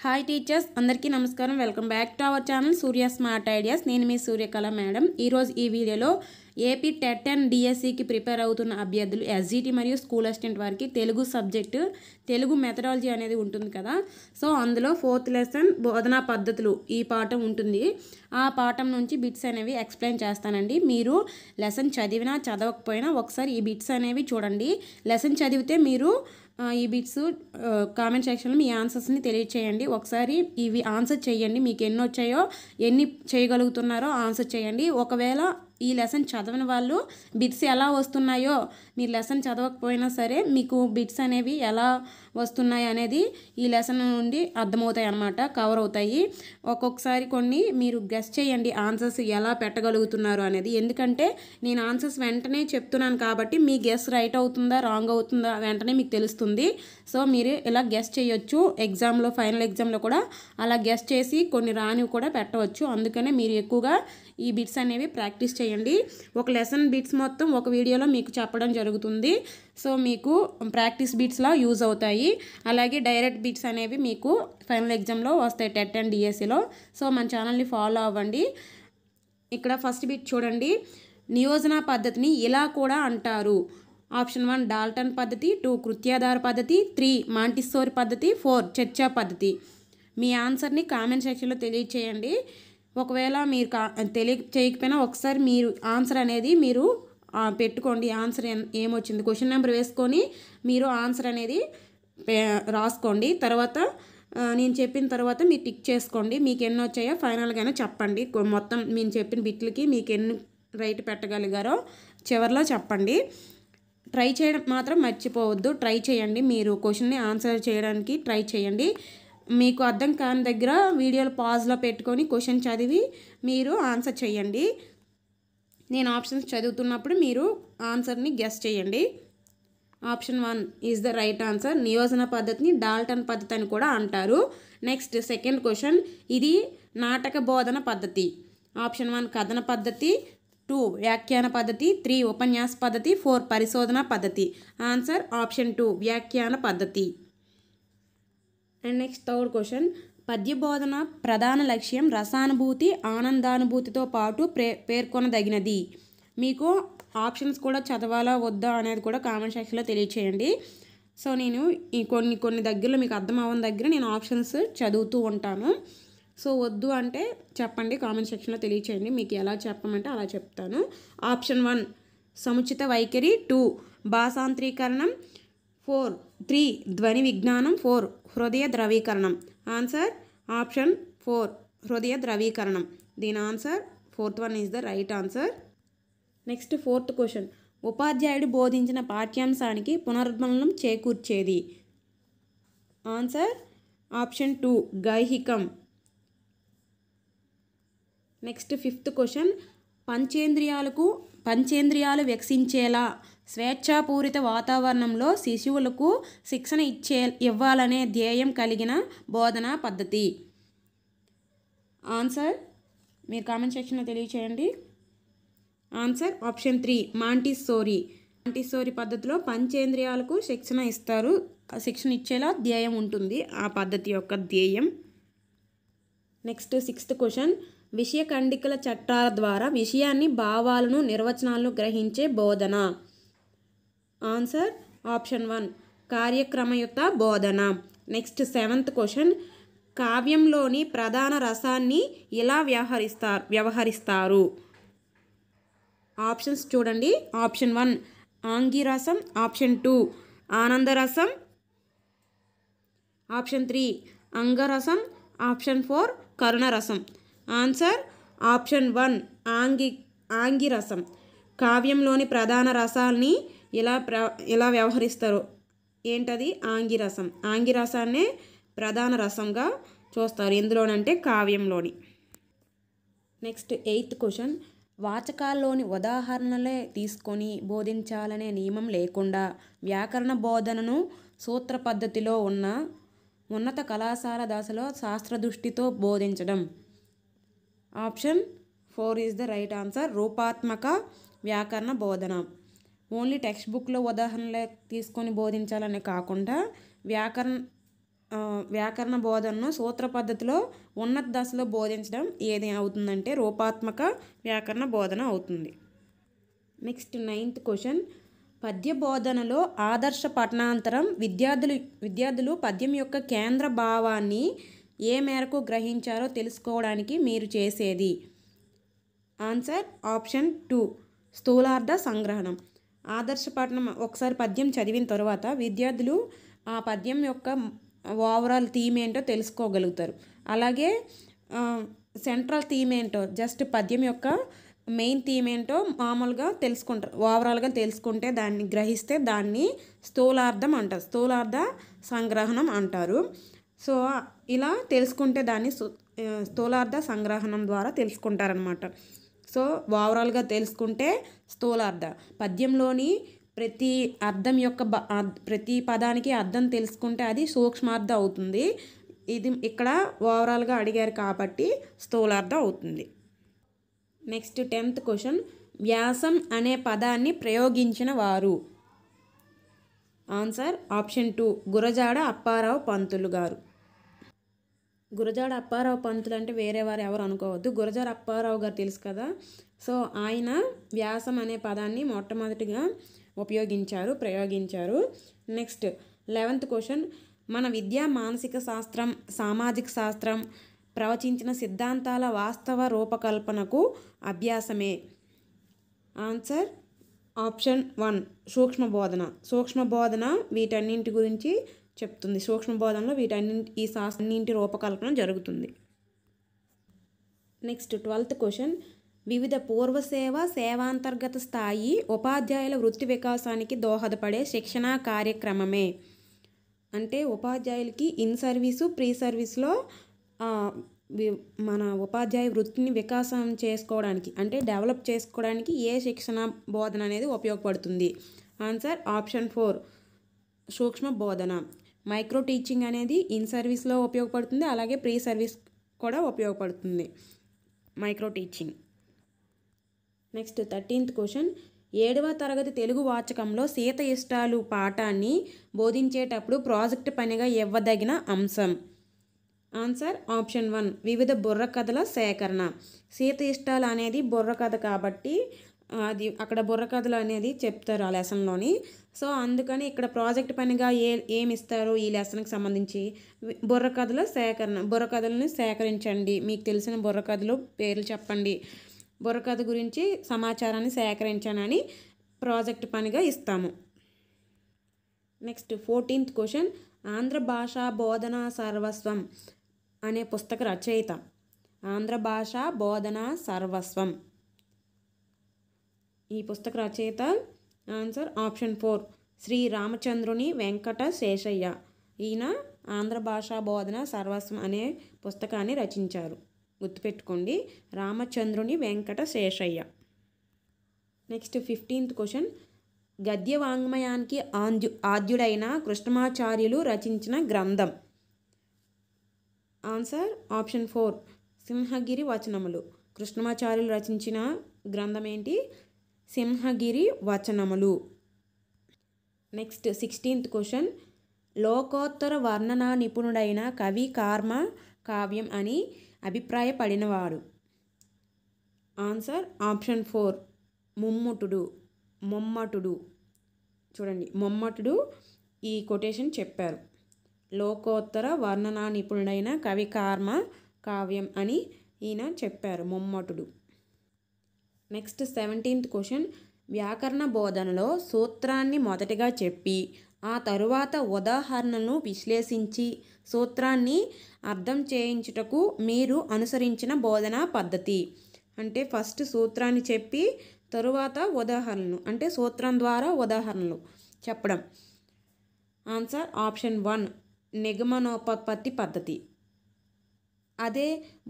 Hi teachers, అందరికీ నమస్కారం. Welcome back to our channel Surya smart ideas. నేను మీ Suryakala madam. ఈరోజు ఈ వీడియోలో ఏపీ టెట్ అండ్ డిఎస్సికి ప్రిపేర్ అవుతున్న అభ్యర్థులు ఎస్జిటి మరియు స్కూల్ అసిస్టెంట్ వారికి తెలుగు సబ్జెక్టు తెలుగు మెథడాలజీ అనేది ఉంటుంది కదా. సో అందులో 4th లెసన్ బోధనా పద్ధతులు ఈ పాఠం ఉంటుంది. ఆ పాఠం నుంచి బిట్స్ అనేవి ఎక్స్ప్లెయిన్ చేస్తానండి. మీరు లెసన్ చదివినా చదవకపోయినా ఒకసారి ఈ బిట్స్ అనేవి చూడండి. లెసన్ చదివితే మీరు ఈ బిట్స్ కామెంట్ సెక్షన్లో మీ ఆన్సర్స్ని తెలియచేయండి. ఒకసారి ఇవి ఆన్సర్ చేయండి. మీకు ఎన్ని వచ్చాయో, ఎన్ని చేయగలుగుతున్నారో ఆన్సర్ చేయండి. ఒకవేళ ఈ లెసన్ చదవని వాళ్ళు బిట్స్ ఎలా వస్తున్నాయో, మీరు లెసన్ చదవకపోయినా సరే మీకు బిట్స్ అనేవి ఎలా వస్తున్నాయి అనేది ఈ లెసన్ నుండి అర్థమవుతాయి అన్నమాట, కవర్ అవుతాయి. ఒక్కొక్కసారి కొన్ని మీరు గెస్ చేయండి ఆన్సర్స్ ఎలా పెట్టగలుగుతున్నారు అనేది. ఎందుకంటే నేను ఆన్సర్స్ వెంటనే చెప్తున్నాను కాబట్టి మీ గెస్ రైట్ అవుతుందా రాంగ్ అవుతుందా వెంటనే మీకు తెలుస్తుంది. సో మీరు ఇలా గెస్ చేయొచ్చు. ఎగ్జామ్లో, ఫైనల్ ఎగ్జామ్లో కూడా అలా గెస్ చేసి కొన్ని రానివి కూడా పెట్టవచ్చు. అందుకనే మీరు ఎక్కువగా ఈ బిట్స్ అనేవి ప్రాక్టీస్ చేయండి. ఒక లెసన్ బిట్స్ మొత్తం ఒక వీడియోలో మీకు చెప్పడం జరుగుతుంది. సో మీకు ప్రాక్టీస్ బిట్స్లా యూజ్ అవుతాయి. అలాగే డైరెక్ట్ బిట్స్ అనేవి మీకు ఫైనల్ ఎగ్జామ్లో వస్తాయి, టెట్ అండ్ డిఎస్సిలో. సో మన ఛానల్ని ఫాలో అవ్వండి. ఇక్కడ ఫస్ట్ బిట్ చూడండి. నియోజన పద్ధతిని ఇలా కూడా అంటారు. ఆప్షన్ 1 డాల్టన్ పద్ధతి, 2 కృత్యాధార పద్ధతి, 3 మాంటిస్సోరి పద్ధతి, 4 చర్చా పద్ధతి. మీ ఆన్సర్ని కామెంట్ సెక్షన్లో తెలియచేయండి. ఒకవేళ మీరు చేయకపోయినా ఒకసారి మీరు ఆన్సర్ అనేది మీరు పెట్టుకోండి. ఆన్సర్ ఏమొచ్చింది క్వశ్చన్ నెంబర్ వేసుకొని మీరు ఆన్సర్ అనేది రాసుకోండి. తర్వాత నేను చెప్పిన తర్వాత మీరు టిక్ చేసుకోండి. మీకు ఎన్ని వచ్చాయో ఫైనల్గానే చెప్పండి. మొత్తం నేను చెప్పిన బిట్లకి మీకు ఎన్ని రైట్ పెట్టగలిగారో చివరిలో చెప్పండి. ట్రై చేయడం మాత్రం మర్చిపోవద్దు. ట్రై చేయండి. మీరు క్వశ్చన్ని ఆన్సర్ చేయడానికి ట్రై చేయండి. మీకు అర్థం కాని దగ్గర వీడియోలు పాజ్లో పెట్టుకొని క్వశ్చన్ చదివి మీరు ఆన్సర్ చేయండి. నేను ఆప్షన్స్ చదువుతున్నప్పుడు మీరు ఆన్సర్ని గెస్ చేయండి. Option 1 is the right answer. నియోజన పద్ధతిని డాల్టన్ పద్ధతి అని కూడా అంటారు. నెక్స్ట్ సెకండ్ క్వశ్చన్, ఇది నాటక బోధన పద్ధతి. ఆప్షన్ 1 కథన పద్ధతి, 2 వ్యాఖ్యాన పద్ధతి, 3 ఉపన్యాస పద్ధతి, 4 పరిశోధన పద్ధతి. ఆన్సర్ ఆప్షన్ 2 వ్యాఖ్యాన పద్ధతి. అండ్ నెక్స్ట్ థర్డ్ క్వశ్చన్, పద్య బోధన ప్రధాన లక్ష్యం రసానుభూతి, ఆనందానుభూతితో పాటు పేర్కొనదగినది. మీకు ఆప్షన్స్ కూడా చదవాలా వద్దా అనేది కూడా కామెంట్ సెక్షన్లో తెలియచేయండి. సో నేను ఈ కొన్ని దగ్గరలో మీకు అర్థం అవ్వని దగ్గర నేను ఆప్షన్స్ చదువుతూ ఉంటాను. సో వద్దు అంటే చెప్పండి, కామెంట్ సెక్షన్లో తెలియచేయండి. మీకు ఎలా చెప్పమంటే అలా చెప్తాను. ఆప్షన్ 1 సముచిత వైఖరి, 2 భాషాంతరీకరణం, 3 ధ్వని విజ్ఞానం, 4 హృదయ ద్రవీకరణం. ఆన్సర్ ఆప్షన్ 4 హృదయ ద్రవీకరణం. దీని answer 4th one is the right answer. Next 4th question, ఉపాధ్యాయుడు బోధించిన పాఠ్యాంశానికి పునరుద్ధరణం చేకూర్చేది. ఆన్సర్ ఆప్షన్ 2 గైహికం. నెక్స్ట్ 5th క్వశ్చన్, పంచేంద్రియాలు వికసించేలా స్వేచ్ఛాపూరిత వాతావరణంలో శిశువులకు శిక్షణ ఇవ్వాలనే ధ్యేయం కలిగిన బోధనా పద్ధతి. ఆన్సర్ మీరు కామెంట్ సెక్షన్లో తెలియచేయండి. Answer option 3 Montessori. మాంటిస్సోరి పద్ధతిలో పంచేంద్రియాలకు శిక్షణ ఇచ్చేలా ధ్యేయం ఉంటుంది ఆ పద్ధతి యొక్క ధ్యేయం. నెక్స్ట్ 6th క్వశ్చన్, విషయ ఖండికల చట్టాల ద్వారా విషయాన్ని, భావాలను, నిర్వచనాలను గ్రహించే బోధన. ఆన్సర్ ఆప్షన్ 1 కార్యక్రమయుత బోధన. నెక్స్ట్ 7th క్వశ్చన్, కావ్యంలోని ప్రధాన రసాన్ని ఇలా వ్యవహరిస్తారు. ఆప్షన్స్ చూడండి. ఆప్షన్ 1 ఆంగిరసం, ఆప్షన్ 2 ఆనందరసం, ఆప్షన్ 3 అంగరసం, ఆప్షన్ 4 కరుణరసం. ఆన్సర్ ఆప్షన్ 1 ఆంగిరసం. కావ్యంలోని ప్రధాన రసాల్ని ఇలా వ్యవహరిస్తారు. ఏంటది? ఆంగిరసం. ఆంగిరసాన్నే ప్రధాన రసంగా చూస్తారు. ఎందులోనంటే కావ్యంలోని. నెక్స్ట్ 8th క్వశ్చన్, వాచకాల్లోని ఉదాహరణలే తీసుకొని బోధించాలనే నియమం లేకుండా వ్యాకరణ బోధనను సూత్ర పద్ధతిలో ఉన్న ఉన్నత కళాశాల దశలో శాస్త్ర దృష్టితో బోధించడం. Option 4 is the right answer. రూపాత్మక వ్యాకరణ బోధన. ఓన్లీ టెక్స్ట్ బుక్లో ఉదాహరణలే తీసుకొని బోధించాలనే కాకుండా వ్యాకరణ బోధనను సూత్ర పద్ధతిలో ఉన్నత దశలో బోధించడం ఏది అవుతుందంటే రూపాత్మక వ్యాకరణ బోధన అవుతుంది. నెక్స్ట్ 9th క్వశ్చన్, పద్య బోధనలో ఆదర్శ పఠనాంతరం విద్యార్థులు పద్యం యొక్క కేంద్ర భావాన్ని ఏ మేరకు గ్రహించారో తెలుసుకోవడానికి మీరు చేసేది. Answer option 2 స్థూలార్థ సంగ్రహణం. ఆదర్శ పఠనం ఒకసారి పద్యం చదివిన తర్వాత విద్యార్థులు ఆ పద్యం యొక్క ఓవరాల్ థీమ్ ఏంటో తెలుసుకోగలుగుతారు. అలాగే సెంట్రల్ థీమ్ ఏంటో, జస్ట్ పద్యం యొక్క మెయిన్ థీమ్ ఏంటో మామూలుగా తెలుసుకుంటారు. ఓవరాల్గా తెలుసుకుంటే దాన్ని గ్రహిస్తే దాన్ని స్థూలార్థం అంటారు, స్థూలార్థ సంగ్రహణం అంటారు. సో ఇలా తెలుసుకుంటే దాన్ని స్థూలార్థ సంగ్రహణం ద్వారా తెలుసుకుంటారనమాట. సో ఓవరాల్గా తెలుసుకుంటే స్థూలార్థ, పద్యంలోని ప్రతి అర్థం యొక్క ప్రతి పదానికి అర్థం తెలుసుకుంటే అది సూక్ష్మార్థ అవుతుంది. ఇది ఇక్కడ ఓవరాల్గా అడిగారు కాబట్టి స్థూలార్థ అవుతుంది. నెక్స్ట్ 10th క్వశ్చన్, వ్యాసం అనే పదాన్ని ప్రయోగించిన వారు. ఆన్సర్ ఆప్షన్ 2 గురజాడ అప్పారావు పంతులు గారు. గురజాడ అప్పారావు పంతులు అంటే వేరే వారు ఎవరు అనుకోవద్దు, గురజాడ అప్పారావు గారు తెలుసు కదా. సో ఆయన వ్యాసం అనే పదాన్ని మొట్టమొదటిగా ప్రయోగించారు. నెక్స్ట్ 11th క్వశ్చన్, మన విద్యా మానసిక శాస్త్రం, సామాజిక శాస్త్రం ప్రవచించిన సిద్ధాంతాల వాస్తవ రూపకల్పనకు అభ్యాసమే. ఆన్సర్ ఆప్షన్ 1 సూక్ష్మ బోధన వీటన్నింటి గురించి చెప్తుంది. సూక్ష్మ బోధనలో ఈ శాస్త్రాన్నింటి రూపకల్పన జరుగుతుంది. నెక్స్ట్ 12th క్వశ్చన్, వివిధ పూర్వసేవ సేవాంతర్గత స్థాయి ఉపాధ్యాయుల వృత్తి వికాసానికి దోహదపడే శిక్షణా కార్యక్రమమే. అంటే ఉపాధ్యాయులకి ఇన్ సర్వీసు ప్రీ సర్వీస్లో మన ఉపాధ్యాయ వృత్తిని వికాసం చేసుకోవడానికి అంటే డెవలప్ చేసుకోవడానికి ఏ శిక్షణ బోధన అనేది ఉపయోగపడుతుంది. ఆన్సర్ ఆప్షన్ 4 సూక్ష్మ బోధన. మైక్రో టీచింగ్ అనేది ఇన్ సర్వీస్లో ఉపయోగపడుతుంది, అలాగే ప్రీ సర్వీస్ కూడా ఉపయోగపడుతుంది micro teaching. Next 13th question, 7వ తరగతి తెలుగు వాచకంలో సీత ఇష్టాలు పాఠాన్ని బోధించేటప్పుడు ప్రాజెక్ట్ పనిగా ఇవ్వదగిన అంశం. ఆన్సర్ ఆప్షన్ 1 వివిధ బుర్రకథల సేకరణ. సీత ఇష్టాలు అనేది బుర్రకథ కాబట్టి అది అక్కడ బుర్రకథలు అనేది చెప్తారు ఆ లెసన్లోని. సో అందుకని ఇక్కడ ప్రాజెక్ట్ పనిగా ఏమి ఇస్తారు ఈ లెసన్కి సంబంధించి బుర్రకథలను సేకరించండి, మీకు తెలిసిన బుర్రకథలు పేర్లు చెప్పండి, బుర్రకథ గురించి సమాచారాన్ని సేకరించనని ప్రాజెక్ట్ పనిగా ఇస్తాము. నెక్స్ట్ 14th క్వశ్చన్, ఆంధ్ర భాషా బోధనా సర్వస్వం అనే పుస్తక రచయిత. ఆంధ్ర భాషా బోధనా సర్వస్వం ఈ పుస్తక రచయిత. ఆన్సర్ ఆప్షన్ 4 శ్రీ రామచంద్రుని వెంకట శేషయ్య. ఈయన ఆంధ్ర భాషా బోధన సర్వస్వం అనే పుస్తకాన్ని రచించారు, గుర్తుపెట్టుకోండి, రామచంద్రుని Venkata Seshayya. Next 15th question, గద్య వాంగ్మయానికి ఆద్యుడైన కృష్ణమాచార్యులు రచించిన గ్రంథం. ఆన్సర్ ఆప్షన్ 4 సింహగిరి వచనములు. కృష్ణమాచార్యులు రచించిన గ్రంథం ఏంటి? సింహగిరి వచనములు. నెక్స్ట్ 16th క్వశ్చన్, లోకోత్తర వర్ణనా నిపుణుడైన కవి కార్మ కావ్యం అని అభిప్రాయపడినవారు. Answer option 4 మొమ్మటుడు. చూడండి, మొమ్మటుడు ఈ కొటేషన్ చెప్పారు. లోకోత్తర వర్ణనా నిపుణుడైన కవి కార్మ కావ్యం అని ఈయన చెప్పారు, మొమ్మటుడు. నెక్స్ట్ 17th క్వశ్చన్, వ్యాకరణ బోధనలో సూత్రాన్ని మొదటగా చెప్పి ఆ తరువాత ఉదాహరణను విశ్లేషించి సూత్రాన్ని అర్థం చేయించుటకు మీరు అనుసరించిన బోధనా పద్ధతి. అంటే ఫస్ట్ సూత్రాన్ని చెప్పి తరువాత ఉదాహరణలు, అంటే సూత్రం ద్వారా ఉదాహరణలు చెప్పడం. ఆన్సర్ ఆప్షన్ 1 నిగమనోపత్తి పద్ధతి. అదే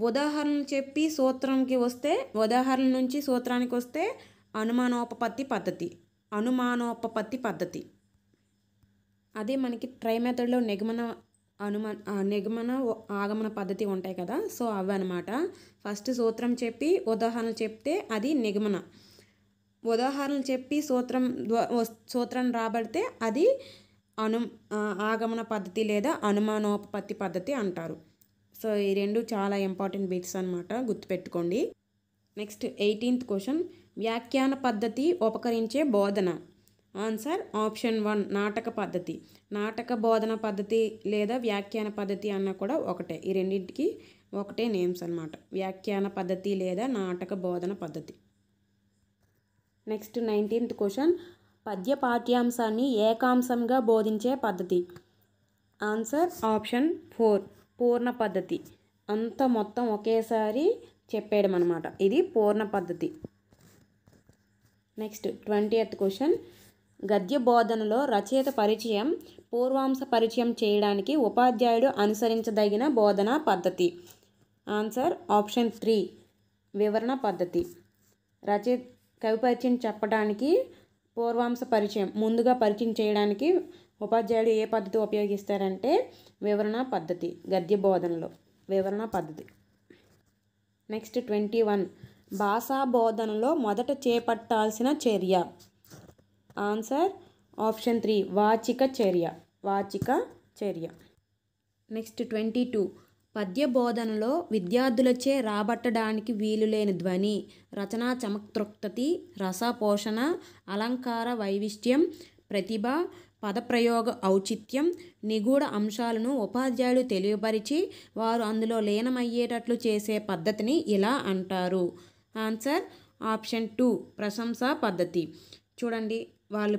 ఉదాహరణలు చెప్పి సూత్రంకి వస్తే, ఉదాహరణ నుంచి సూత్రానికి వస్తే అనుమానోపపత్తి పద్ధతి. అదే మనకి ట్రై మెథడ్లో నిగమన ఆగమన పద్ధతి ఉంటాయి కదా, సో అవి అనమాట. ఫస్ట్ సూత్రం చెప్పి ఉదాహరణలు చెప్తే అది నిగమన, ఉదాహరణలు చెప్పి సూత్రం రాబడితే అది అను ఆగమన పద్ధతి లేదా అనుమానోపపత్తి పద్ధతి అంటారు. సో ఈ రెండు చాలా ఇంపార్టెంట్ బిట్స్ అనమాట, గుర్తుపెట్టుకోండి. నెక్స్ట్ 18th క్వశ్చన్, వ్యాఖ్యాన పద్ధతి ఉపకరించే బోధన. ఆన్సర్ ఆప్షన్ 1 నాటక పద్ధతి. నాటక బోధన పద్ధతి లేదా వ్యాఖ్యాన పద్ధతి అన్న కూడా ఒకటే, ఈ రెండింటికి ఒకటే నేమ్స్ అనమాట, వ్యాఖ్యాన పద్ధతి లేదా నాటక బోధన పద్ధతి. నెక్స్ట్ 19th క్వశ్చన్, పద్య పాఠ్యాంశాన్ని ఏకాంశంగా బోధించే పద్ధతి. ఆన్సర్ ఆప్షన్ 4 పూర్ణ పద్ధతి. అంత మొత్తం ఒకేసారి చెప్పేయడం అనమాట, ఇది పూర్ణ పద్ధతి. నెక్స్ట్ 20th క్వశ్చన్, గద్య బోధనలో రచయిత పరిచయం పూర్వాంశ పరిచయం చేయడానికి ఉపాధ్యాయుడు అనుసరించదగిన బోధనా పద్ధతి. ఆన్సర్ ఆప్షన్ 3 వివరణ పద్ధతి. రచయిత కవి పరిచయం చెప్పడానికి పూర్వాంశ పరిచయం ముందుగా పరిచయం చేయడానికి ఉపాధ్యాయుడు ఏ పద్ధతి ఉపయోగిస్తారంటే వివరణ పద్ధతి, గద్య బోధనలో వివరణ పద్ధతి. నెక్స్ట్ 21 భాషా బోధనలో మొదట చేపట్టాల్సిన చర్య. ఆన్సర్ ఆప్షన్ 3 వాచిక చర్య, వాచిక చర్య. నెక్స్ట్ 22 పద్య బోధనలో విద్యార్థులచే రాబట్టడానికి వీలులేని ధ్వని, రచనా చమత్కృక్తతి, రసపోషణ, అలంకార వైవిధ్యం, ప్రతిభ, పదప్రయోగ ఔచిత్యం, నిగూఢ అంశాలను ఉపాధ్యాయుడు తెలియపరిచి వారు అందులో లీనమయ్యేటట్లు చేసే పద్ధతిని ఇలా అంటారు. ఆన్సర్ ఆప్షన్ 2 ప్రశంసా పద్ధతి. చూడండి, వాళ్ళు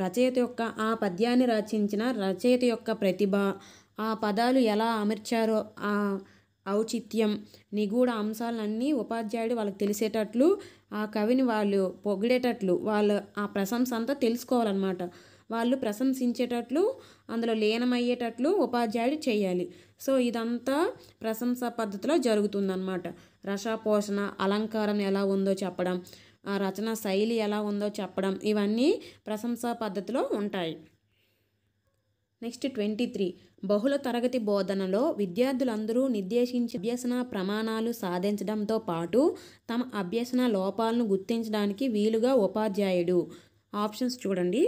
రచయిత యొక్క ఆ పద్యాన్ని రచించిన రచయిత యొక్క ప్రతిభ, ఆ పదాలు ఎలా అమర్చారో ఆ ఔచిత్యం, నిగూఢ అంశాలన్నీ ఉపాధ్యాయుడు వాళ్ళకి తెలిసేటట్లు, ఆ కవిని వాళ్ళు పొగిడేటట్లు, వాళ్ళు ఆ ప్రశంస అంతా తెలుసుకోవాలన్నమాట. వాళ్ళు ప్రశంసించేటట్లు, అందులో లీనమయ్యేటట్లు ఉపాధ్యాయుడు చేయాలి. సో ఇదంతా ప్రశంసా పద్ధతిలో జరుగుతుందన్నమాట. రసపోషణ, అలంకారం ఎలా ఉందో చెప్పడం, ఆ రచన శైలి ఎలా ఉందో చెప్పడం, ఇవన్నీ ప్రశంసా పద్ధతిలో ఉంటాయి. నెక్స్ట్ 23 బహుళ తరగతి బోధనలో విద్యార్థులందరూ నిర్దేశించిన అభ్యసన ప్రమాణాలు సాధించడంతో పాటు తమ అభ్యసన లోపాలను గుర్తించడానికి వీలుగా ఉపాధ్యాయుడు. ఆప్షన్స్ చూడండి,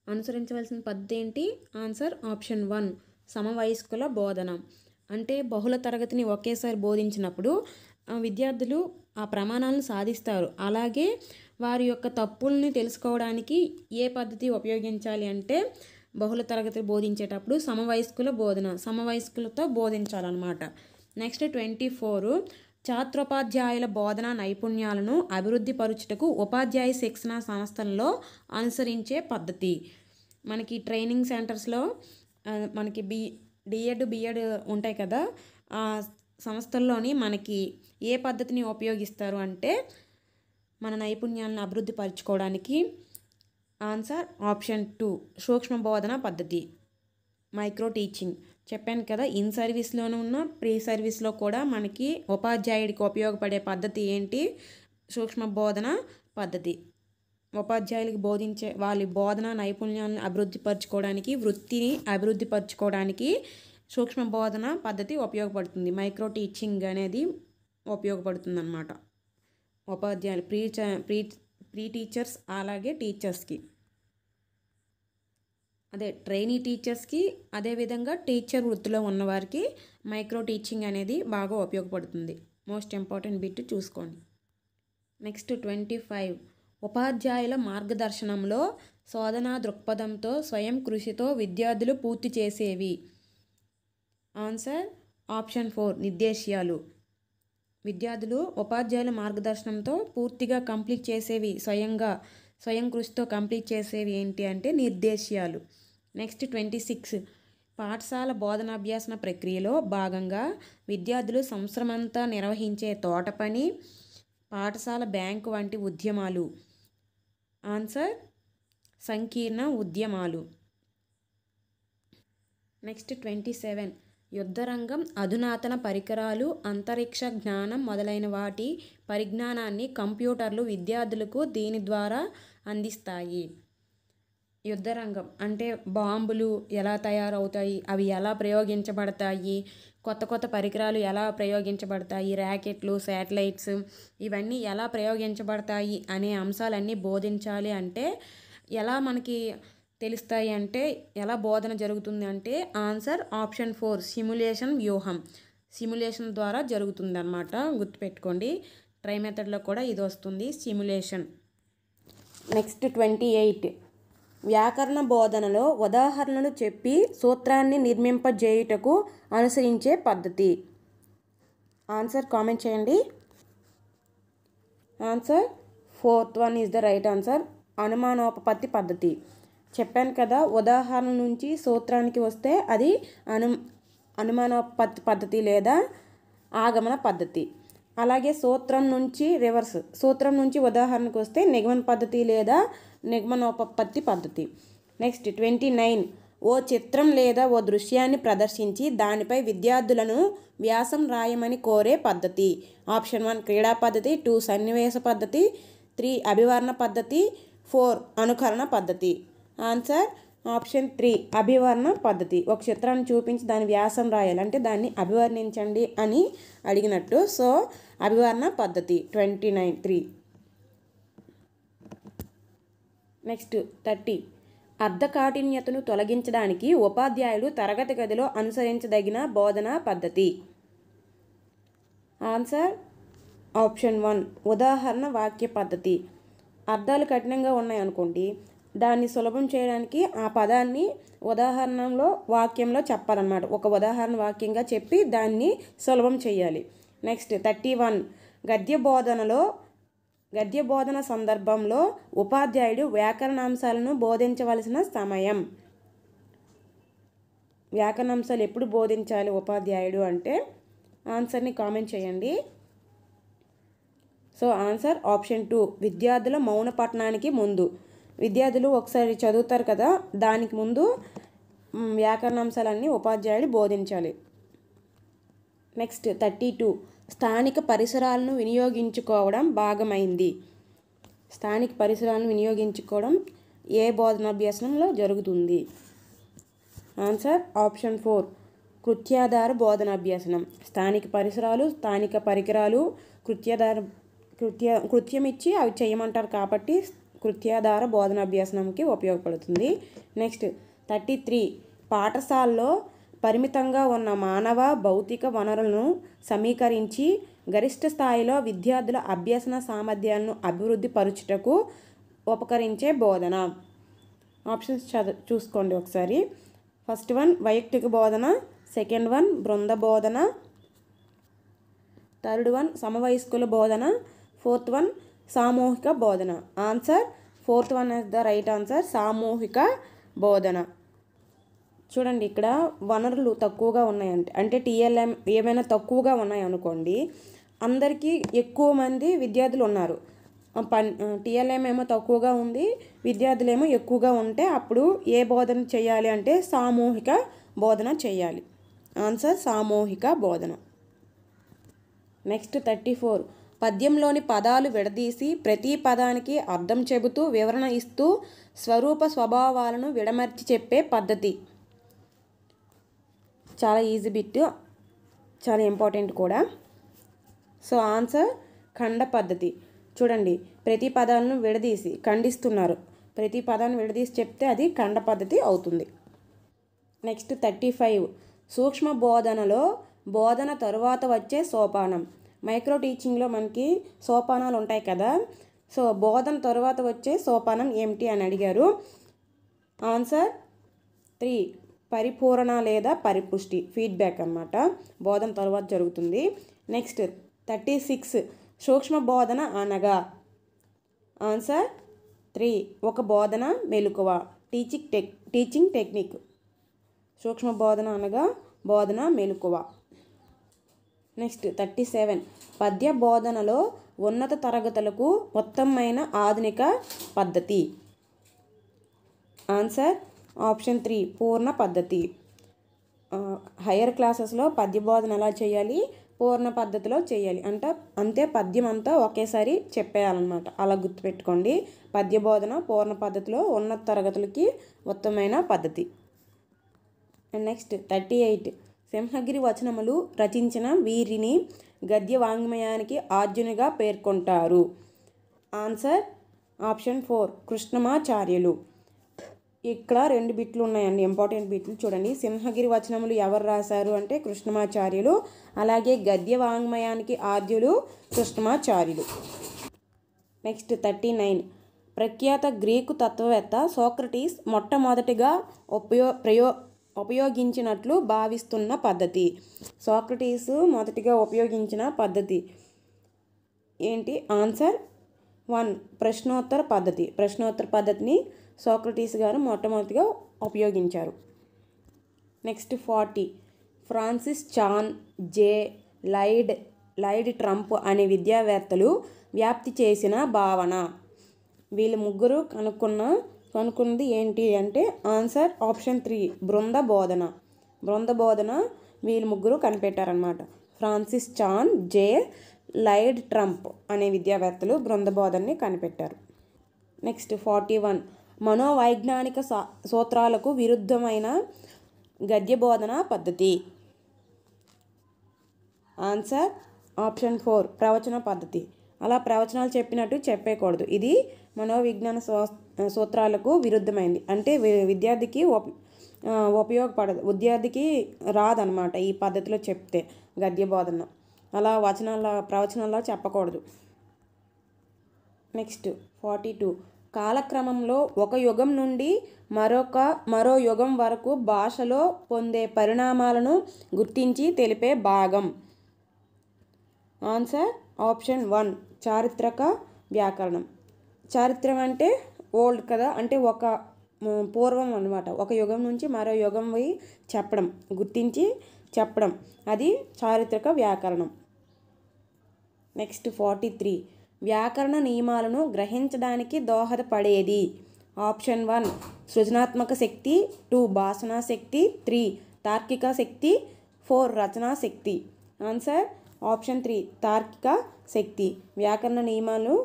అనుసరించవలసిన పద్ధతి ఏంటి? ఆన్సర్ ఆప్షన్ 1 సమవయస్కుల బోధన. అంటే బహుళ తరగతిని ఒకేసారి బోధించినప్పుడు విద్యార్థులు ఆ ప్రమాణాలను సాధిస్తారు. అలాగే వారి యొక్క తప్పుల్ని తెలుసుకోవడానికి ఏ పద్ధతి ఉపయోగించాలి అంటే బహుళ తరగతి బోధించేటప్పుడు సమవయస్కుల బోధన, సమవయస్కులతో బోధించాలన్నమాట. నెక్స్ట్ 24 ఛాత్రోపాధ్యాయుల బోధనా నైపుణ్యాలను అభివృద్ధి పరుచుటకు ఉపాధ్యాయ శిక్షణ సంస్థల్లో అనుసరించే పద్ధతి. మనకి ట్రైనింగ్ సెంటర్స్లో మనకి డిఎడ్ బిఎడ్ ఉంటాయి కదా, ఆ సంస్థల్లోని మనకి ఏ పద్ధతిని ఉపయోగిస్తారు అంటే మన నైపుణ్యాలను అభివృద్ధి పరచుకోవడానికి ఆన్సర్ ఆప్షన్ 2 సూక్ష్మ బోధన పద్ధతి, మైక్రో టీచింగ్. చెప్పాను కదా, ఇన్ సర్వీస్లోనూ ఉన్న ప్రీ సర్వీస్లో కూడా మనకి ఉపాధ్యాయుడికి ఉపయోగపడే పద్ధతి ఏంటి? సూక్ష్మ బోధన పద్ధతి. ఉపాధ్యాయులకు బోధించే వాళ్ళ బోధన నైపుణ్యాలను అభివృద్ధి పరచుకోవడానికి, వృత్తిని అభివృద్ధి పరచుకోవడానికి సూక్ష్మ బోధన పద్ధతి ఉపయోగపడుతుంది. మైక్రో టీచింగ్ అనేది ఉపయోగపడుతుంది అన్నమాట ఉపాధ్యాయులు, ప్రీ టీచర్స్ అలాగే టీచర్స్కి, అదే ట్రైనీ టీచర్స్కి, అదేవిధంగా టీచర్ వృత్తిలో ఉన్నవారికి మైక్రో టీచింగ్ అనేది బాగా ఉపయోగపడుతుంది. మోస్ట్ ఇంపార్టెంట్ బిట్ చూసుకోండి. నెక్స్ట్ 25 ఉపాధ్యాయుల మార్గదర్శనంలో శోధనా దృక్పథంతో స్వయం కృషితో విద్యార్థులు పూర్తి చేసేవి. Answer option 4 నిర్దేశ్యాలు. విద్యార్థులు ఉపాధ్యాయుల మార్గదర్శనంతో పూర్తిగా కంప్లీట్ చేసేవి, స్వయం కృషితో కంప్లీట్ చేసేవి ఏంటి అంటే నిర్దేశ్యాలు. నెక్స్ట్ 26 పాఠశాల బోధనాభ్యాసన ప్రక్రియలో భాగంగా విద్యార్థులు సంవత్సరమంతా నిర్వహించే తోట పని, పాఠశాల బ్యాంకు వంటి ఉద్యమాలు. ఆన్సర్ సంకీర్ణ ఉద్యమాలు. నెక్స్ట్ 27 యుద్ధరంగం అధునాతన పరికరాలు, అంతరిక్ష జ్ఞానం మొదలైన వాటి పరిజ్ఞానాన్ని కంప్యూటర్లు విద్యార్థులకు దీని ద్వారా అందిస్తాయి. యుద్ధరంగం అంటే బాంబులు ఎలా తయారవుతాయి, అవి ఎలా ప్రయోగించబడతాయి, కొత్త కొత్త పరికరాలు ఎలా ప్రయోగించబడతాయి, ర్యాకెట్లు, శాటిలైట్స్ ఇవన్నీ ఎలా ప్రయోగించబడతాయి అనే అంశాలన్నీ బోధించాలి. అంటే ఎలా మనకి తెలుస్తాయి అంటే ఎలా బోధన జరుగుతుంది అంటే ఆన్సర్ ఆప్షన్ 4 సిమ్యులేషన్ వ్యూహం. సిమ్యులేషన్ ద్వారా జరుగుతుంది అన్నమాట, గుర్తుపెట్టుకోండి. ట్రై మెథడ్లో కూడా ఇది వస్తుంది, సిమ్యులేషన్. నెక్స్ట్ 28 వ్యాకరణ బోధనలో ఉదాహరణలు చెప్పి సూత్రాన్ని నిర్మింపజేయుటకు అనుసరించే పద్ధతి. ఆన్సర్ కామెంట్ చేయండి. Answer 4th one is the right answer, అనుమానోపపత్తి పద్ధతి. చెప్పాను కదా, ఉదాహరణ నుంచి సూత్రానికి వస్తే అది అనుమానోపపత్తి పద్ధతి లేదా ఆగమన పద్ధతి. అలాగే సూత్రం నుంచి రివర్స్, సూత్రం నుంచి ఉదాహరణకు వస్తే నిగమన పద్ధతి లేదా నిగమనోపపత్తి పద్ధతి. నెక్స్ట్ 29 ఓ చిత్రం లేదా ఓ దృశ్యాన్ని ప్రదర్శించి దానిపై విద్యార్థులను వ్యాసం రాయమని కోరే పద్ధతి. ఆప్షన్ 1 క్రీడా పద్ధతి, 2 సన్నివేశ పద్ధతి, 3 అభివర్ణ పద్ధతి, 4 అనుకరణ పద్ధతి. ఆన్సర్ ఆప్షన్ 3 అభివర్ణ పద్ధతి. ఒక చిత్రాన్ని చూపించి దాని వ్యాసం రాయాలి అంటే దాన్ని అభివర్ణించండి అని అడిగినట్టు. సో అభివర్ణ పద్ధతి 29 నెక్స్ట్ 30 అర్ధకాఠిన్యతను తొలగించడానికి ఉపాధ్యాయుడు తరగతి గదిలో అనుసరించదగిన బోధనా పద్ధతి. ఆన్సర్ ఆప్షన్ 1 ఉదాహరణ వాక్య పద్ధతి. అర్థాలు కఠినంగా ఉన్నాయనుకోండి, దాన్ని సులభం చేయడానికి ఆ పదాన్ని ఉదాహరణలో వాక్యంలో చెప్పాలన్నమాట. ఒక ఉదాహరణ వాక్యంగా చెప్పి దాన్ని సులభం చేయాలి. నెక్స్ట్ 31 గద్య బోధన సందర్భంలో ఉపాధ్యాయుడు వ్యాకరణాంశాలను బోధించవలసిన సమయం. వ్యాకరణాంశాలు ఎప్పుడు బోధించాలి ఉపాధ్యాయుడు అంటే ఆన్సర్ని కామెంట్ చేయండి. సో ఆన్సర్ ఆప్షన్ 2 విద్యార్థుల మౌన పఠనానికి ముందు. విద్యార్థులు ఒకసారి చదువుతారు కదా, దానికి ముందు వ్యాకరణాంశాలన్నీ ఉపాధ్యాయుడు బోధించాలి. నెక్స్ట్ 32 స్థానిక పరిసరాలను వినియోగించుకోవడం భాగమైంది. స్థానిక పరిసరాలను వినియోగించుకోవడం ఏ బోధనాభ్యాసంలో జరుగుతుంది? Answer option 4 కృత్యాధార బోధనాభ్యాసనం. స్థానిక పరిసరాలు, స్థానిక పరికరాలు కృత్యం ఇచ్చి అవి చేయమంటారు కాబట్టి కృత్యాధార బోధనాభ్యాసనంకి ఉపయోగపడుతుంది. నెక్స్ట్ 33 పాఠశాలలో పరిమితంగా ఉన్న మానవ భౌతిక వనరులను సమీకరించి గరిష్ట స్థాయిలో విద్యార్థుల అభ్యసన సామర్థ్యాలను అభివృద్ధి పరుచుటకు ఉపకరించే బోధన. ఆప్షన్స్ చూసుకోండి ఒకసారి. ఫస్ట్ వన్ వైయక్తిక బోధన, సెకండ్ వన్ బృంద బోధన, థర్డ్ వన్ సమవయస్కుల బోధన, ఫోర్త్ వన్ సామూహిక బోధన. Answer 4th one is the right answer, సామూహిక బోధన. చూడండి, ఇక్కడ వనరులు తక్కువగా ఉన్నాయంటే అంటే టీఎల్ఎం ఏమైనా తక్కువగా ఉన్నాయనుకోండి, అందరికీ ఎక్కువ మంది విద్యార్థులు ఉన్నారు, టీఎల్ఎం ఏమో తక్కువగా ఉంది, విద్యార్థులేమో ఎక్కువగా ఉంటే అప్పుడు ఏ బోధన చేయాలి అంటే సామూహిక బోధన చేయాలి. ఆన్సర్ సామూహిక బోధన. నెక్స్ట్ 34 పద్యంలోని పదాలు విడదీసి ప్రతి పదానికి అర్థం చెబుతూ వివరణ ఇస్తూ స్వరూప స్వభావాలను విడమర్చి చెప్పే పద్ధతి. చాలా ఈజీ బిట్, చాలా ఇంపార్టెంట్ కూడా. సో ఆన్సర్ ఖండ పద్ధతి. చూడండి, ప్రతి పదాలను విడదీసి ఖండిస్తున్నారు, ప్రతి పదాన్ని విడదీసి చెప్తే అది ఖండ పద్ధతి అవుతుంది. నెక్స్ట్ 35 సూక్ష్మ బోధనలో బోధన తరువాత వచ్చే సోపానం. మైక్రో టీచింగ్లో మనకి సోపానాలు ఉంటాయి కదా, సో బోధన తరువాత వచ్చే సోపానం ఏమిటి అని అడిగారు. ఆన్సర్ 3 పరిపూరణ లేదా పరిపుష్టి, ఫీడ్బ్యాక్ అన్నమాట, బోధన తర్వాత జరుగుతుంది. నెక్స్ట్ 36 సూక్ష్మ బోధన అనగా. ఆన్సర్ 3 ఒక బోధన మెలకువ, టీచింగ్ టెక్నిక్. సూక్ష్మ బోధన అనగా బోధన మెలకువ. నెక్స్ట్ 37 పద్య బోధనలో ఉన్నత తరగతులకు ఉత్తమమైన ఆధునిక పద్ధతి. ఆన్సర్ ఆప్షన్ 3 పూర్ణ పద్ధతి. హయ్యర్ క్లాసెస్లో పద్య బోధన ఎలా చేయాలి, పూర్ణ పద్ధతిలో చేయాలి అంతే, పద్యం అంతా ఒకేసారి చెప్పేయాలన్నమాట. అలా గుర్తుపెట్టుకోండి, పద్య బోధన పూర్ణ పద్ధతిలో ఉన్నత తరగతులకి ఉత్తమమైన పద్ధతి. అండ్ నెక్స్ట్ 38 సింహగిరి వచనములు రచించిన వీరిని గద్య వాంగ్మయానికి ఆద్యునిగా పేర్కొంటారు. Answer option 4 Krishnamacharyulu. ఇక్కడ 2 బిట్లు ఉన్నాయండి, ఇంపార్టెంట్ బిట్లు చూడండి. సింహగిరి వచనములు ఎవరు రాశారు అంటే కృష్ణమాచార్యులు. అలాగే గద్య వాంగ్మయానికి ఆద్యులు కృష్ణమాచార్యులు. నెక్స్ట్ 39. ప్రఖ్యాత గ్రీకు తత్వవేత్త సోక్రటీస్ మొట్టమొదటిగా ఉపయోగించినట్లు భావిస్తున్న పద్ధతి. సోక్రటీస్ మొదటిగా ఉపయోగించిన పద్ధతి ఏంటి? ఆన్సర్ 1 ప్రశ్నోత్తర పద్ధతి. ప్రశ్నోత్తర పద్ధతిని సోక్రటీస్ గారు మొట్టమొదటిగా ఉపయోగించారు. నెక్స్ట్ 40. ఫ్రాన్సిస్ చాన్, జే లైడ్ ట్రంప్ అనే విద్యావేత్తలు వ్యాప్తి చేసిన భావన. వీళ్ళు ముగ్గురు కనుక్కున్నది ఏంటి అంటే ఆన్సర్ ఆప్షన్ 3 బృంద బోధన. వీళ్ళు ముగ్గురు కనిపెట్టారనమాట. ఫ్రాన్సిస్ చాన్, జే లైడ్ ట్రంప్ అనే విద్యావేత్తలు బృంద బోధనని కనిపెట్టారు. నెక్స్ట్ 41. మనోవైజ్ఞానిక సూత్రాలకు విరుద్ధమైన గద్య బోధన పద్ధతి. ఆన్సర్ ఆప్షన్ 4 ప్రవచన పద్ధతి. అలా ప్రవచనాలు చెప్పినట్టు చెప్పేయకూడదు. ఇది మనోవిజ్ఞాన సూత్రాలకు విరుద్ధమైంది. అంటే విద్యార్థికి ఉపయోగపడదు, విద్యార్థికి రాదనమాట ఈ పద్ధతిలో చెప్తే గద్య బోధన. అలా ప్రవచనాల్లో చెప్పకూడదు. నెక్స్ట్ 42. కాలక్రమంలో ఒక యుగం నుండి మరో యుగం వరకు భాషలో పొందే పరిణామాలను గుర్తించి తెలిపే భాగం. ఆన్సర్ ఆప్షన్ 1 చారిత్రక వ్యాకరణం. చారిత్రం అంటే ఓల్డ్ కదా, అంటే ఒక పూర్వం అనమాట. ఒక యుగం నుంచి మరో యుగం పోయి చెప్పడం, గుర్తించి చెప్పడం, అది చారిత్రక వ్యాకరణం. నెక్స్ట్ 43. వ్యాకరణ నియమాలను గ్రహించడానికి దోహదపడేది. ఆప్షన్ 1 సృజనాత్మక శక్తి, 2 భాషణా శక్తి, 3 తార్కిక శక్తి, 4 రచనా శక్తి. ఆన్సర్ ఆప్షన్ 3 తార్కిక శక్తి. వ్యాకరణ నియమాలు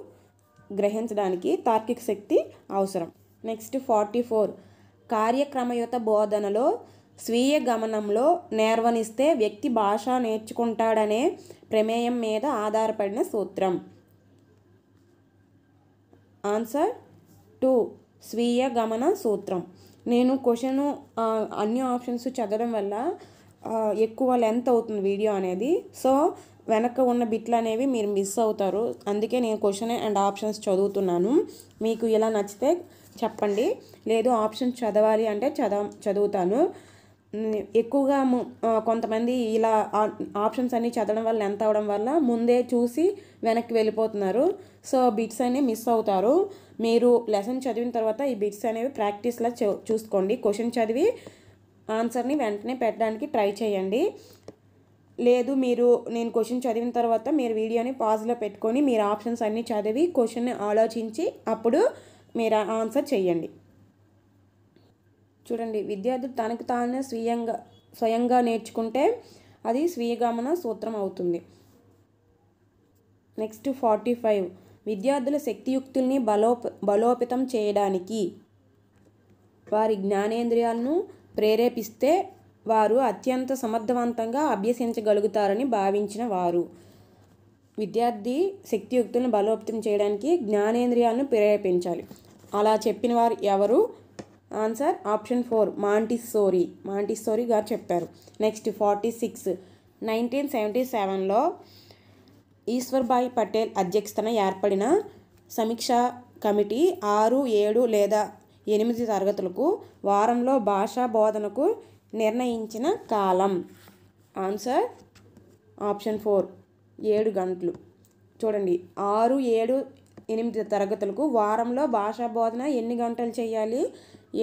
గ్రహించడానికి తార్కిక శక్తి అవసరం. నెక్స్ట్ 44. కార్యక్రమయుత బోధనలో స్వీయ గమనంలో నిర్వహిస్తే వ్యక్తి భాష నేర్చుకుంటాడనే ప్రమేయం మీద ఆధారపడిన సూత్రం. ఆన్సర్ 2 స్వీయ గమన సూత్రం. నేను క్వశ్చన్ అన్ని ఆప్షన్స్ చదవడం వల్ల ఎక్కువ లెంత్ అవుతుంది వీడియో అనేది. సో వెనక ఉన్న బిట్లు అనేవి మీరు మిస్ అవుతారు. అందుకే నేను క్వశ్చన్ అండ్ ఆప్షన్స్ చదువుతున్నాను. మీకు ఇలా నచ్చితే చెప్పండి, లేదు ఆప్షన్స్ చదవాలి అంటే చదువుతాను. ఎక్కువగా కొంతమంది ఇలా ఆప్షన్స్ అన్నీ చదవడం వల్ల లెంత్ అవడం వల్ల ముందే చూసి వెనక్కి వెళ్ళిపోతున్నారు. సో బిట్స్ అనేవి మిస్ అవుతారు. మీరు లెసన్ చదివిన తర్వాత ఈ బిట్స్ అనేవి ప్రాక్టీస్లా చూసుకోండి. క్వశ్చన్ చదివి ఆన్సర్ని వెంటనే పెట్టడానికి ట్రై చేయండి. లేదు నేను క్వశ్చన్ చదివిన తర్వాత మీరు వీడియోని పాజ్లో పెట్టుకొని మీరు ఆప్షన్స్ అన్నీ చదివి క్వశ్చన్ని ఆలోచించి అప్పుడు మీరు ఆన్సర్ చేయండి. చూడండి, విద్యార్థులు తనకు తానే స్వయంగా నేర్చుకుంటే అది స్వీయగమన సూత్రం అవుతుంది. నెక్స్ట్ 45. విద్యార్థుల శక్తియుక్తుల్ని బలోపేతం చేయడానికి వారి జ్ఞానేంద్రియాలను ప్రేరేపిస్తే వారు అత్యంత సమర్థవంతంగా అభ్యసించగలుగుతారని భావించిన వారు. విద్యార్థి శక్తియుక్తులను బలోపేతం చేయడానికి జ్ఞానేంద్రియాలను ప్రేరేపించాలి. అలా చెప్పిన వారు ఎవరు? ఆన్సర్ ఆప్షన్ 4 మాంటిస్సోరీ గారు చెప్పారు. నెక్స్ట్ 46. 1977లో ఈశ్వర్భాయ్ పటేల్ అధ్యక్షతన ఏర్పడిన సమీక్షా కమిటీ 6, 7 లేదా 8 తరగతులకు వారంలో భాషా బోధనకు నిర్ణయించిన కాలం. ఆన్సర్ ఆప్షన్ 4 7 గంటలు. చూడండి, 6, 7, 8 తరగతులకు వారంలో భాషా బోధన ఎన్ని గంటలు చేయాలి?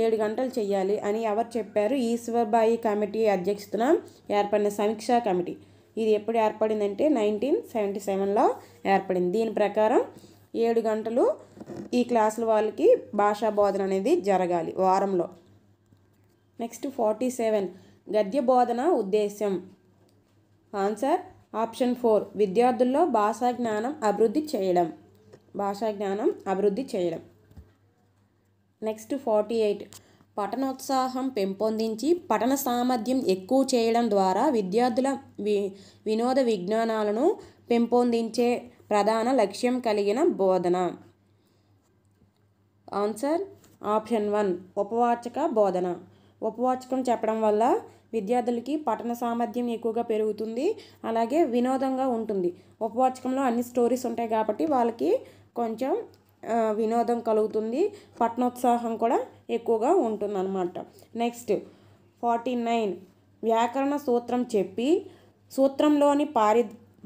7 గంటలు చేయాలి అని ఎవరు చెప్పారు? ఈశ్వర్భాయ్ కమిటీ అధ్యక్షతన ఏర్పడిన సమీక్షా కమిటీ. ఇది ఎప్పుడు ఏర్పడిందంటే 1977లో ఏర్పడింది. దీని ప్రకారం 7 గంటలు ఈ క్లాసుల వాళ్ళకి భాషా బోధన అనేది జరగాలి వారంలో. నెక్స్ట్ 47. గద్య బోధన ఉద్దేశం. ఆన్సర్ ఆప్షన్ 4 విద్యార్థుల్లో భాషా జ్ఞానం అభివృద్ధి చేయడం. నెక్స్ట్ 48. పఠనోత్సాహం పెంపొందించి పఠన సామర్థ్యం ఎక్కువ చేయడం ద్వారా విద్యార్థుల వినోద విజ్ఞానాలను పెంపొందించే ప్రధాన లక్ష్యం కలిగిన బోధన. ఆన్సర్ ఆప్షన్ 1 ఉపవాచక బోధన. ఉపవాచకం చెప్పడం వల్ల విద్యార్థులకి పఠన సామర్థ్యం ఎక్కువగా పెరుగుతుంది, అలాగే వినోదంగా ఉంటుంది. ఉపవాచకంలో అన్ని స్టోరీస్ ఉంటాయి కాబట్టి వాళ్ళకి కొంచెం వినోదం కలుగుతుంది, పఠనోత్సాహం కూడా ఎక్కువగా ఉంటుందన్నమాట. నెక్స్ట్ 49 వ్యాకరణ సూత్రం చెప్పి సూత్రంలోని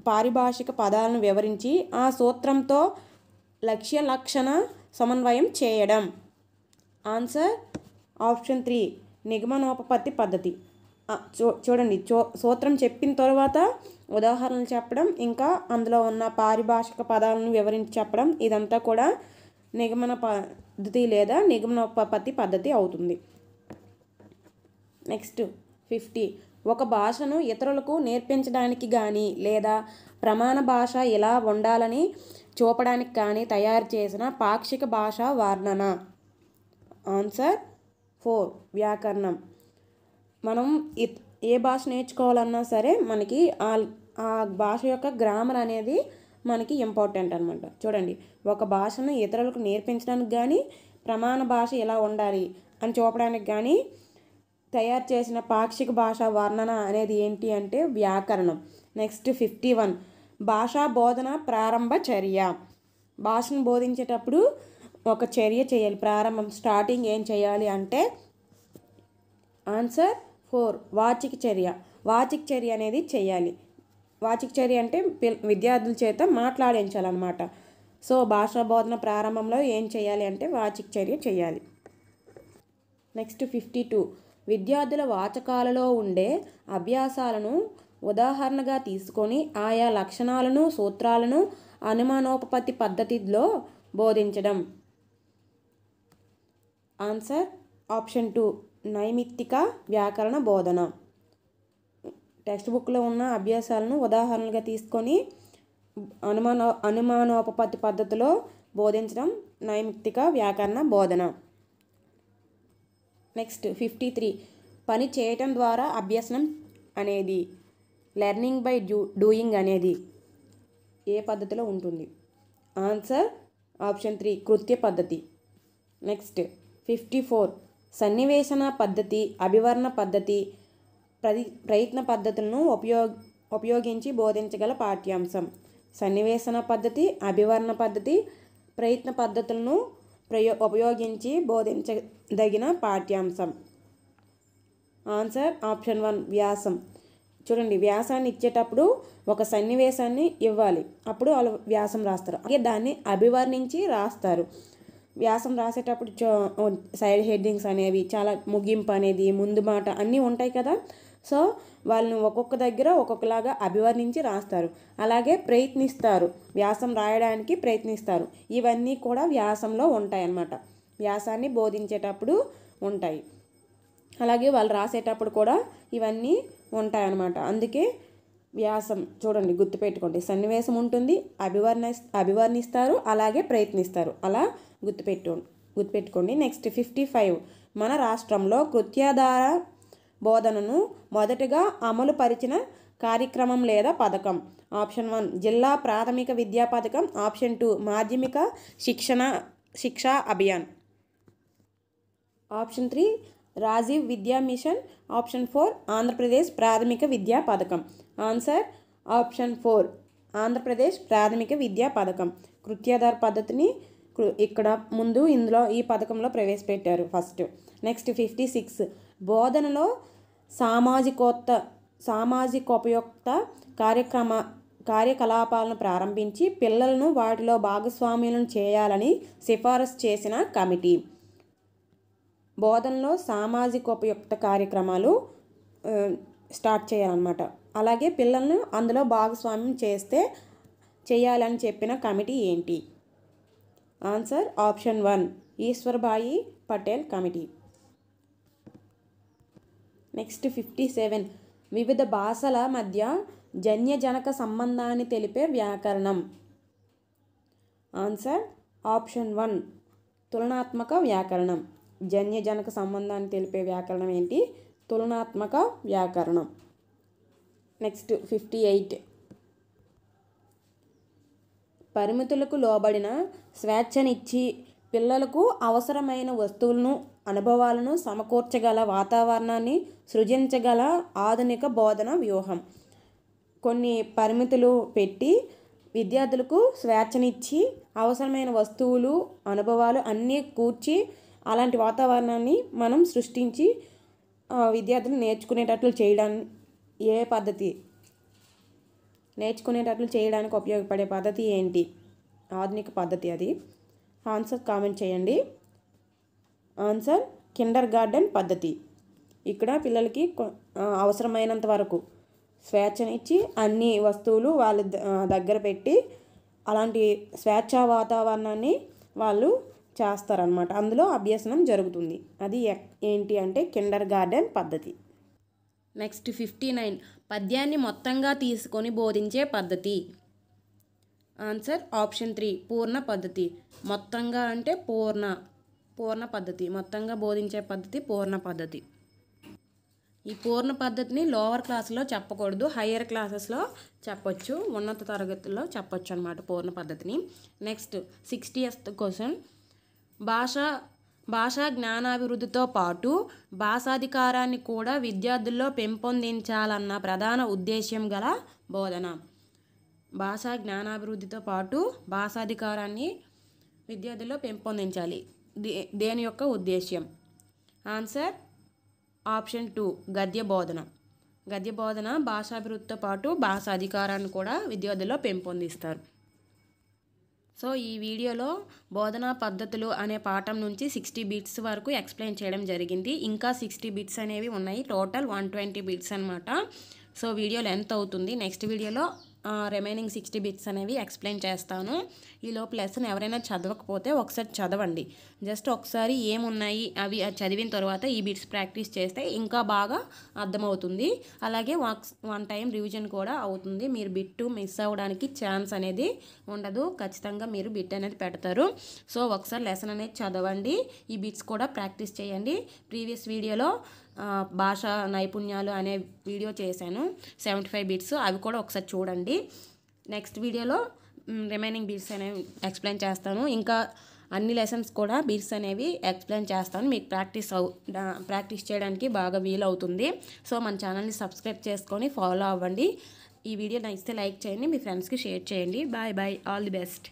పారిభాషిక పదాలను వివరించి ఆ సూత్రంతో లక్ష్య లక్షణ సమన్వయం చేయడం. ఆన్సర్ ఆప్షన్ 3 నిగమనోపపత్తి పద్ధతి. చూడండి, సూత్రం చెప్పిన తర్వాత ఉదాహరణలు చెప్పడం, ఇంకా అందులో ఉన్న పారిభాషిక పదాలను వివరించి చెప్పడం, ఇదంతా కూడా నిగమన పద్ధతి లేదా నిగమనోపపత్తి పద్ధతి అవుతుంది. నెక్స్ట్ 50 ఒక భాషను ఇతరులకు నేర్పించడానికి కానీ లేదా ప్రమాణ భాష ఇలా ఉండాలని చూపడానికి కానీ తయారు చేసిన పాక్షిక భాషా వర్ణన. ఆన్సర్ 4 వ్యాకరణం. మనం ఏ భాష నేర్చుకోవాలన్నా సరే మనకి ఆ భాష యొక్క గ్రామర్ అనేది మనకి ఇంపార్టెంట్ అనమాట. చూడండి, ఒక భాషను ఇతరులకు నేర్పించడానికి కానీ ప్రమాణ భాష ఎలా ఉండాలి అని చూపడానికి కానీ తయారు చేసిన పాక్షిక భాషా వర్ణన అనేది ఏంటి అంటే వ్యాకరణం. నెక్స్ట్ 51 భాషా బోధన ప్రారంభ చర్య. భాషను బోధించేటప్పుడు ఒక చర్య చేయాలి, ప్రారంభం స్టార్టింగ్ ఏం చేయాలి అంటే ఆన్సర్ 4 వాచిక చర్య. వాచిక చర్య అనేది చేయాలి. వాచిక చర్య అంటే విద్యార్థుల చేత మాట్లాడించాలన్నమాట. సో భాషా బోధన ప్రారంభంలో ఏం చేయాలి అంటే వాచిక చర్య చేయాలి. నెక్స్ట్ 52 విద్యార్థుల వాచకాలలో ఉండే అభ్యాసాలను ఉదాహరణగా తీసుకొని ఆయా లక్షణాలను సూత్రాలను అనుమానోపపత్తి పద్ధతిలో బోధించడం. ఆన్సర్ ఆప్షన్ 2 నైమిత్తిక వ్యాకరణ బోధన. టెక్స్ట్ బుక్లో ఉన్న అభ్యాసాలను ఉదాహరణలుగా తీసుకొని అనుమానోపపత్తి పద్ధతిలో బోధించడం నైమిత్తిక వ్యాకరణ బోధన. నెక్స్ట్ 53 పని చేయటం ద్వారా అభ్యసనం అనేది లెర్నింగ్ బై డూయింగ్ అనేది ఏ పద్ధతిలో ఉంటుంది? ఆన్సర్ ఆప్షన్ 3 కృత్య పద్ధతి. నెక్స్ట్ 54 సన్నివేశన పద్ధతి, అభివర్ణ పద్ధతి, ప్రయత్న పద్ధతులను ఉపయోగించి బోధించగల పాఠ్యాంశం. సన్నివేశన పద్ధతి, అభివర్ణ పద్ధతి, ప్రయత్న పద్ధతులను ఉపయోగించి బోధించదగిన పాఠ్యాంశం. ఆన్సర్ ఆప్షన్ 1 వ్యాసం. చూడండి, వ్యాసాన్ని ఇచ్చేటప్పుడు ఒక సన్నివేశాన్ని ఇవ్వాలి, అప్పుడు వాళ్ళు వ్యాసం రాస్తారు. అలాగే దాన్ని అభివర్ణించి రాస్తారు. వ్యాసం రాసేటప్పుడు సైడ్ హెడ్డింగ్స్ అనేవి, చాలా ముగింపు అనేది, ముందు మాట అన్నీ ఉంటాయి కదా. సో వాళ్ళని ఒక్కొక్క దగ్గర ఒక్కొక్కలాగా అభివర్ణించి రాస్తారు. అలాగే ప్రయత్నిస్తారు, వ్యాసం రాయడానికి ప్రయత్నిస్తారు. ఇవన్నీ కూడా వ్యాసంలో ఉంటాయి అన్నమాట. వ్యాసాన్ని బోధించేటప్పుడు ఉంటాయి, అలాగే వాళ్ళు రాసేటప్పుడు కూడా ఇవన్నీ ఉంటాయన్నమాట. అందుకే వ్యాసం చూడండి, గుర్తుపెట్టుకోండి, సన్నివేశం ఉంటుంది, అభివర్ణిస్తారు, అలాగే ప్రయత్నిస్తారు. అలా గుర్తుపెట్టుకోండి. నెక్స్ట్ 55 మన రాష్ట్రంలో కృత్యాధార బోధనను మొదటగా అమలు పరిచిన కార్యక్రమం లేదా పథకం. ఆప్షన్ 1 జిల్లా ప్రాథమిక విద్యా పథకం. ఆప్షన్ 2 మాధ్యమిక శిక్షా అభియాన్. ఆప్షన్ 3 రాజీవ్ విద్యా మిషన్. ఆప్షన్ 4 ఆంధ్రప్రదేశ్ ప్రాథమిక విద్యా పథకం. ఆన్సర్ ఆప్షన్ 4 ఆంధ్రప్రదేశ్ ప్రాథమిక విద్యా పథకం. కృత్యాధార పద్ధతిని ఇక్కడ ముందు ఇందులో ఈ పథకంలో ప్రవేశపెట్టారు ఫస్ట్. నెక్స్ట్ 56 బోధనలో సామాజికోపయుక్త కార్యకలాపాలను ప్రారంభించి పిల్లలను వాటిలో భాగస్వామ్యులను చేయాలని సిఫారసు చేసిన కమిటీ. బోధనలో సామాజికోపయుక్త కార్యక్రమాలు స్టార్ట్ చేయాలన్నమాట. అలాగే పిల్లలను అందులో భాగస్వామ్యం చేయాలని చెప్పిన కమిటీ ఏంటి? Answer option 1 Ishwarbhai Patel committee. Next 57 వివిధ భాషల మధ్య జన్యజనక సంబంధాన్ని తెలిపే వ్యాకరణం. ఆన్సర్ ఆప్షన్ 1 తులనాత్మక వ్యాకరణం. జన్యజనక సంబంధాన్ని తెలిపే వ్యాకరణం ఏంటి? తులనాత్మక వ్యాకరణం. నెక్స్ట్ 58 పరిమితులకు లోబడిన స్వేచ్ఛనిచ్చి పిల్లలకు అవసరమైన వస్తువులను అనుభవాలను సమకూర్చగల వాతావరణాన్ని సృజించగల ఆధునిక బోధన వ్యూహం. కొన్ని పరిమితులు పెట్టి విద్యార్థులకు స్వేచ్ఛనిచ్చి అవసరమైన వస్తువులు అనుభవాలు అన్నీ కూర్చి అలాంటి వాతావరణాన్ని మనం సృష్టించి విద్యార్థులు నేర్చుకునేటట్లు చేయడానికి నేర్చుకునేటట్లు చేయడానికి ఉపయోగపడే పద్ధతి ఏంటి? ఆధునిక పద్ధతి అది. ఆన్సర్ కామెంట్ చేయండి. ఆన్సర్ కిండర్ గార్డెన్ పద్ధతి. ఇక్కడ పిల్లలకి అవసరమైనంత వరకు స్వేచ్ఛనిచ్చి అన్ని వస్తువులు వాళ్ళ దగ్గర పెట్టి అలాంటి స్వేచ్ఛా వాతావరణాన్ని వాళ్ళు చేస్తారనమాట. అందులో అభ్యసనం జరుగుతుంది. అది ఏంటి అంటే కిండర్ గార్డెన్ పద్ధతి. నెక్స్ట్ 59 పద్యాన్ని మొత్తంగా తీసుకొని బోధించే పద్ధతి. ఆన్సర్ ఆప్షన్ 3 పూర్ణ పద్ధతి. మొత్తంగా అంటే పూర్ణ పద్ధతి. మొత్తంగా బోధించే పద్ధతి పూర్ణ పద్ధతి. ఈ పూర్ణ పద్ధతిని లోవర్ క్లాస్లో చెప్పకూడదు, హయ్యర్ క్లాసెస్లో చెప్పొచ్చు, ఉన్నత తరగతుల్లో చెప్పొచ్చు అన్నమాట పూర్ణ పద్ధతిని. Next 60th question. భాషా జ్ఞానాభివృద్ధితో పాటు భాషాధికారాన్ని కూడా విద్యార్థుల్లో పెంపొందించాలన్న ప్రధాన ఉద్దేశ్యం గల బోధన. భాషా జ్ఞానాభివృద్ధితో పాటు భాషాధికారాన్ని విద్యార్థుల్లో పెంపొందించాలి. దేని యొక్క ఉద్దేశ్యం? ఆన్సర్ ఆప్షన్ 2 గద్య బోధన. గద్య బోధన భాషాభివృద్ధితో పాటు భాషా అధికారాన్ని కూడా విద్యార్థుల్లో పెంపొందిస్తారు. సో ఈ వీడియోలో బోధనా పద్ధతులు అనే పాఠం నుంచి 60 బిట్స్ వరకు ఎక్స్ప్లెయిన్ చేయడం జరిగింది. ఇంకా 60 బిట్స్ అనేవి ఉన్నాయి. టోటల్ 120 బిట్స్ అనమాట. సో వీడియో లెంత్ అవుతుంది. నెక్స్ట్ వీడియోలో రిమైనింగ్ 60 బిట్స్ అనేవి ఎక్స్ప్లెయిన్ చేస్తాను. ఈ లోపు లెసన్ ఎవరైనా చదవకపోతే ఒకసారి చదవండి. జస్ట్ ఒకసారి ఏమున్నాయి అవి చదివిన తర్వాత ఈ బిట్స్ ప్రాక్టీస్ చేస్తే ఇంకా బాగా అర్థమవుతుంది. అలాగే వన్ టైం రివిజన్ కూడా అవుతుంది. మీరు బిట్ మిస్ అవ్వడానికి ఛాన్స్ అనేది ఉండదు. ఖచ్చితంగా మీరు బిట్ అనేది పెడతారు. సో ఒకసారి లెసన్ అనేది చదవండి. ఈ బిట్స్ కూడా ప్రాక్టీస్ చేయండి. ప్రీవియస్ వీడియోలో భాషా నైపుణ్యాలు అనే వీడియో చేశాను, 75 బిట్స్. అవి కూడా ఒకసారి చూడండి. నెక్స్ట్ వీడియోలో రిమైనింగ్ బిట్స్ అనేవి ఎక్స్ప్లెయిన్ చేస్తాను. ఇంకా అన్ని లెసన్స్ కూడా బిట్స్ అనేవి ఎక్స్ప్లెయిన్ చేస్తాను. మీకు ప్రాక్టీస్ చేయడానికి బాగా వీలవుతుంది. సో మన ఛానల్ని సబ్స్క్రైబ్ చేసుకొని ఫాలో అవ్వండి. ఈ వీడియో నచ్చితే లైక్ చేయండి, మీ ఫ్రెండ్స్కి షేర్ చేయండి. Bye bye, all the best.